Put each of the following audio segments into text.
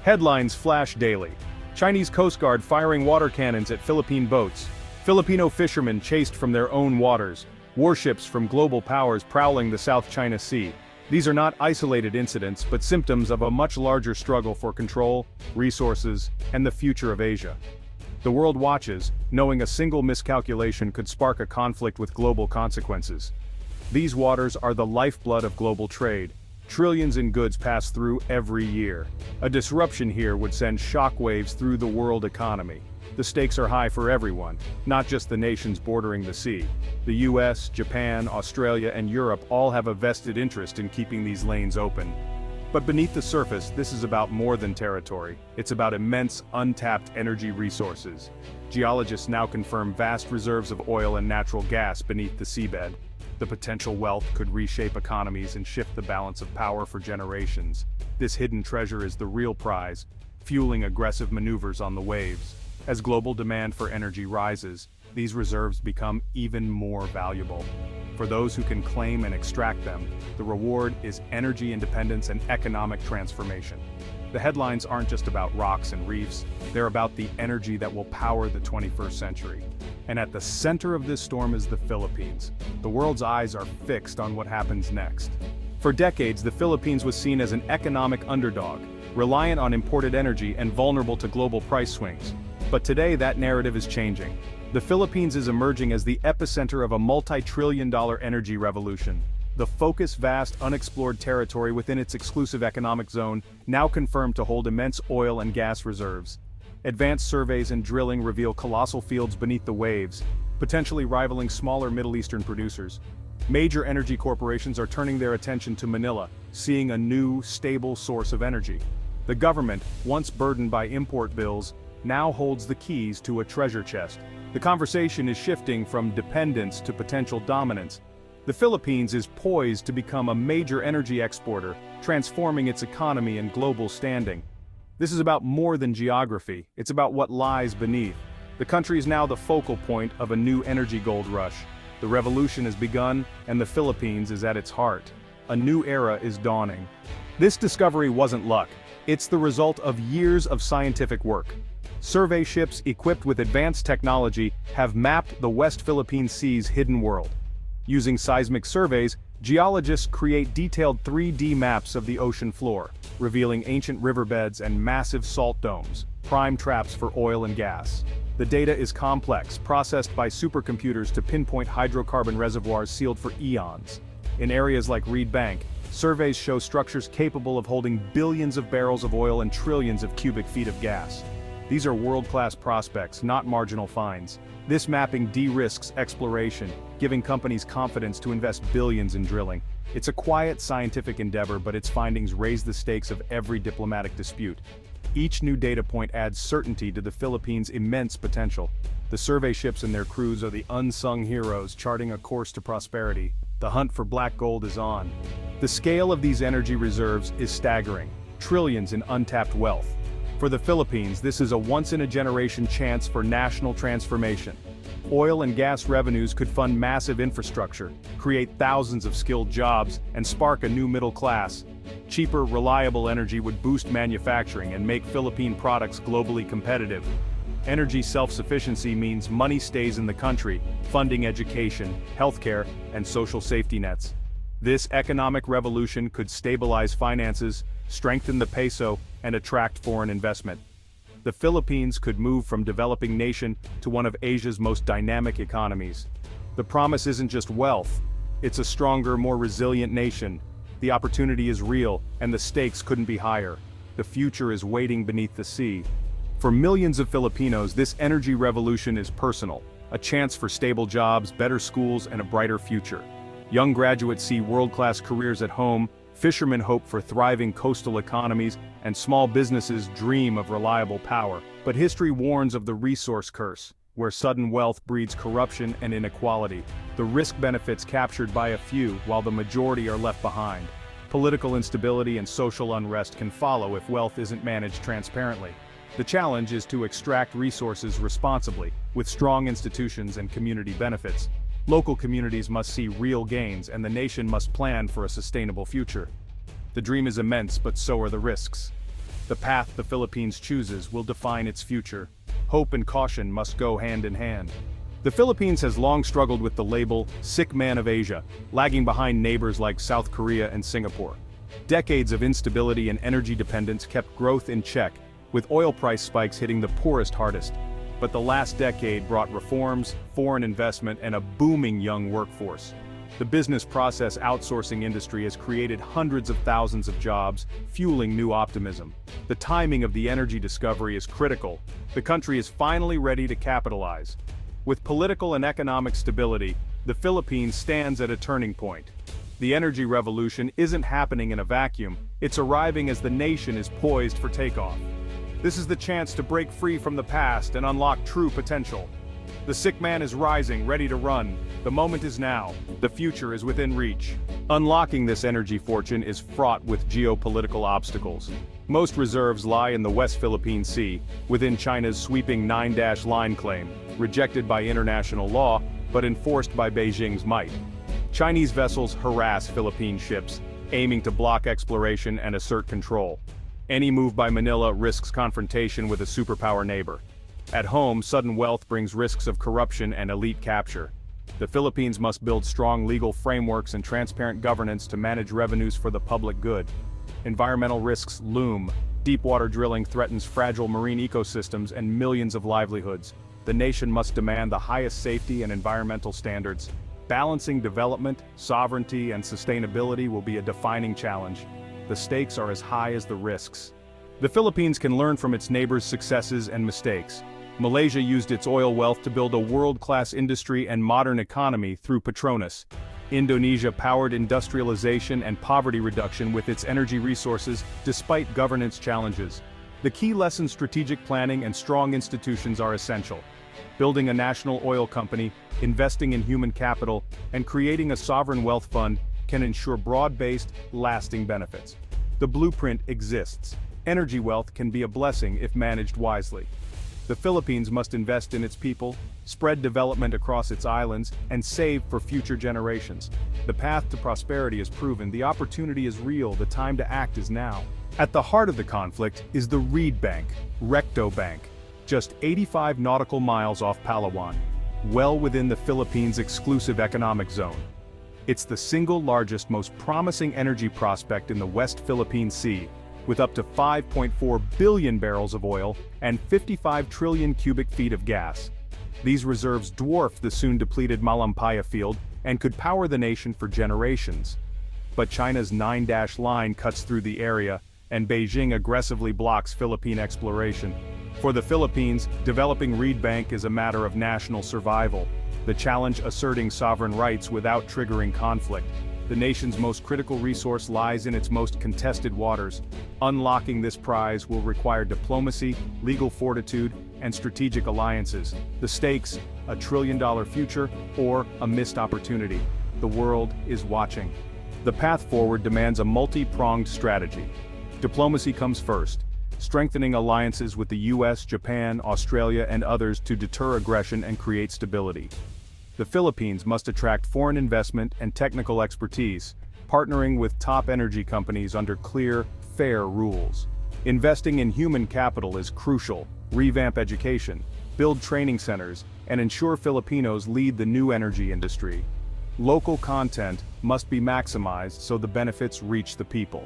Headlines flash daily. Chinese Coast Guard firing water cannons at Philippine boats. Filipino fishermen chased from their own waters. Warships from global powers prowling the South China Sea. These are not isolated incidents, but symptoms of a much larger struggle for control, resources, and the future of Asia. The world watches, knowing a single miscalculation could spark a conflict with global consequences. These waters are the lifeblood of global trade. Trillions in goods pass through every year. A disruption here would send shockwaves through the world economy. The stakes are high for everyone, not just the nations bordering the sea. The US, Japan, Australia, and Europe all have a vested interest in keeping these lanes open. But beneath the surface, this is about more than territory. It's about immense, untapped energy resources. Geologists now confirm vast reserves of oil and natural gas beneath the seabed. The potential wealth could reshape economies and shift the balance of power for generations. This hidden treasure is the real prize, fueling aggressive maneuvers on the waves. As global demand for energy rises, these reserves become even more valuable. For those who can claim and extract them, the reward is energy independence and economic transformation. The headlines aren't just about rocks and reefs, they're about the energy that will power the 21st century. And at the center of this storm is the Philippines. The world's eyes are fixed on what happens next. For decades, the Philippines was seen as an economic underdog, reliant on imported energy and vulnerable to global price swings. But today that narrative is changing. The Philippines is emerging as the epicenter of a multi-trillion-dollar energy revolution. The focused, vast, unexplored territory within its exclusive economic zone, now confirmed to hold immense oil and gas reserves. Advanced surveys and drilling reveal colossal fields beneath the waves, potentially rivaling smaller Middle Eastern producers. Major energy corporations are turning their attention to Manila, seeing a new, stable source of energy. The government, once burdened by import bills, now holds the keys to a treasure chest. The conversation is shifting from dependence to potential dominance. The Philippines is poised to become a major energy exporter, transforming its economy and global standing. This is about more than geography, it's about what lies beneath. The country is now the focal point of a new energy gold rush. The revolution has begun, and the Philippines is at its heart. A new era is dawning. This discovery wasn't luck, it's the result of years of scientific work. Survey ships equipped with advanced technology have mapped the West Philippine Sea's hidden world. Using seismic surveys, geologists create detailed 3D maps of the ocean floor, revealing ancient riverbeds and massive salt domes, prime traps for oil and gas. The data is complex, processed by supercomputers to pinpoint hydrocarbon reservoirs sealed for eons. In areas like Reed Bank, surveys show structures capable of holding billions of barrels of oil and trillions of cubic feet of gas. These are world-class prospects, not marginal finds. This mapping de-risks exploration, giving companies confidence to invest billions in drilling. It's a quiet scientific endeavor, but its findings raise the stakes of every diplomatic dispute. Each new data point adds certainty to the Philippines' immense potential. The survey ships and their crews are the unsung heroes charting a course to prosperity. The hunt for black gold is on. The scale of these energy reserves is staggering, trillions in untapped wealth. For the Philippines, this is a once-in-a-generation chance for national transformation. Oil and gas revenues could fund massive infrastructure, create thousands of skilled jobs, and spark a new middle class. Cheaper, reliable energy would boost manufacturing and make Philippine products globally competitive. Energy self-sufficiency means money stays in the country, funding education, healthcare, and social safety nets. This economic revolution could stabilize finances, strengthen the peso, and attract foreign investment. The Philippines could move from developing nation to one of Asia's most dynamic economies. The promise isn't just wealth, it's a stronger, more resilient nation. The opportunity is real, and the stakes couldn't be higher. The future is waiting beneath the sea. For millions of Filipinos, this energy revolution is personal, a chance for stable jobs, better schools, and a brighter future. Young graduates see world-class careers at home, fishermen hope for thriving coastal economies, and small businesses dream of reliable power. But history warns of the resource curse, where sudden wealth breeds corruption and inequality. The risk benefits captured by a few, while the majority are left behind. Political instability and social unrest can follow if wealth isn't managed transparently. The challenge is to extract resources responsibly, with strong institutions and community benefits. Local communities must see real gains, and the nation must plan for a sustainable future. The dream is immense, but so are the risks. The path the Philippines chooses will define its future. Hope and caution must go hand in hand. The Philippines has long struggled with the label "sick man of Asia," lagging behind neighbors like South Korea and Singapore. Decades of instability and energy dependence kept growth in check, with oil price spikes hitting the poorest hardest. But the last decade brought reforms, foreign investment, and a booming young workforce. The business process outsourcing industry has created hundreds of thousands of jobs, fueling new optimism. The timing of the energy discovery is critical. The country is finally ready to capitalize. With political and economic stability, the Philippines stands at a turning point. The energy revolution isn't happening in a vacuum, it's arriving as the nation is poised for takeoff. This is the chance to break free from the past and unlock true potential. The sick man is rising, ready to run. The moment is now. The future is within reach. Unlocking this energy fortune is fraught with geopolitical obstacles. Most reserves lie in the West Philippine Sea, within China's sweeping 9-line claim, rejected by international law, but enforced by Beijing's might. Chinese vessels harass Philippine ships, aiming to block exploration and assert control. Any move by Manila risks confrontation with a superpower neighbor. At home, sudden wealth brings risks of corruption and elite capture. The Philippines must build strong legal frameworks and transparent governance to manage revenues for the public good. Environmental risks loom. Deepwater drilling threatens fragile marine ecosystems and millions of livelihoods. The nation must demand the highest safety and environmental standards. Balancing development, sovereignty, and sustainability will be a defining challenge. The stakes are as high as the risks. The Philippines can learn from its neighbors' successes and mistakes. Malaysia used its oil wealth to build a world-class industry and modern economy through Petronas. Indonesia powered industrialization and poverty reduction with its energy resources despite governance challenges. The key lesson: strategic planning and strong institutions are essential. Building a national oil company, investing in human capital, and creating a sovereign wealth fund can ensure broad-based, lasting benefits. The blueprint exists. Energy wealth can be a blessing if managed wisely. The Philippines must invest in its people, spread development across its islands, and save for future generations. The path to prosperity is proven, the opportunity is real, the time to act is now. At the heart of the conflict is the Reed Bank, Recto Bank, just 85 nautical miles off Palawan, well within the Philippines' exclusive economic zone. It's the single largest, most promising energy prospect in the West Philippine Sea, with up to 5.4 billion barrels of oil and 55 trillion cubic feet of gas. These reserves dwarf the soon-depleted Malampaya field and could power the nation for generations. But China's 9-line cuts through the area, and Beijing aggressively blocks Philippine exploration. For the Philippines, developing Reed Bank is a matter of national survival. The challenge: asserting sovereign rights without triggering conflict. The nation's most critical resource lies in its most contested waters. Unlocking this prize will require diplomacy, legal fortitude, and strategic alliances. The stakes: a trillion-dollar future or a missed opportunity. The world is watching. The path forward demands a multi-pronged strategy. Diplomacy comes first, strengthening alliances with the US, Japan, Australia, and others to deter aggression and create stability. The Philippines must attract foreign investment and technical expertise, partnering with top energy companies under clear, fair rules. Investing in human capital is crucial. Revamp education, build training centers, and ensure Filipinos lead the new energy industry. Local content must be maximized so the benefits reach the people.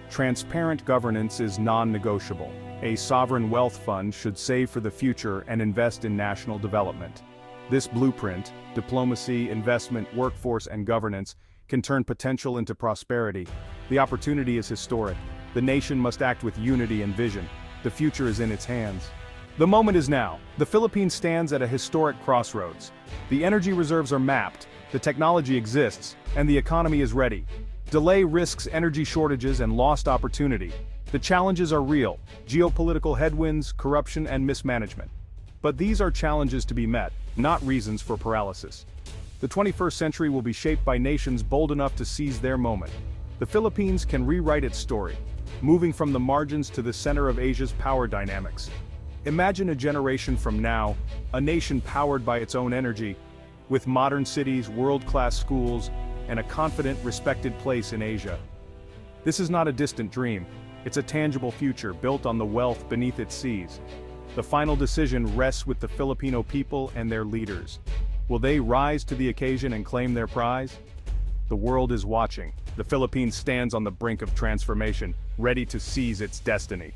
Transparent governance is non-negotiable. A sovereign wealth fund should save for the future and invest in national development. This blueprint, diplomacy, investment, workforce, and governance, can turn potential into prosperity. The opportunity is historic. The nation must act with unity and vision. The future is in its hands. The moment is now. The Philippines stands at a historic crossroads. The energy reserves are mapped, the technology exists, and the economy is ready. Delay risks energy shortages and lost opportunity. The challenges are real: geopolitical headwinds, corruption, and mismanagement. But these are challenges to be met, not reasons for paralysis. The 21st century will be shaped by nations bold enough to seize their moment. The Philippines can rewrite its story, moving from the margins to the center of Asia's power dynamics. Imagine a generation from now, a nation powered by its own energy, with modern cities, world-class schools, and a confident, respected place in Asia. This is not a distant dream. It's a tangible future built on the wealth beneath its seas. The final decision rests with the Filipino people and their leaders. Will they rise to the occasion and claim their prize? The world is watching. The Philippines stands on the brink of transformation, ready to seize its destiny.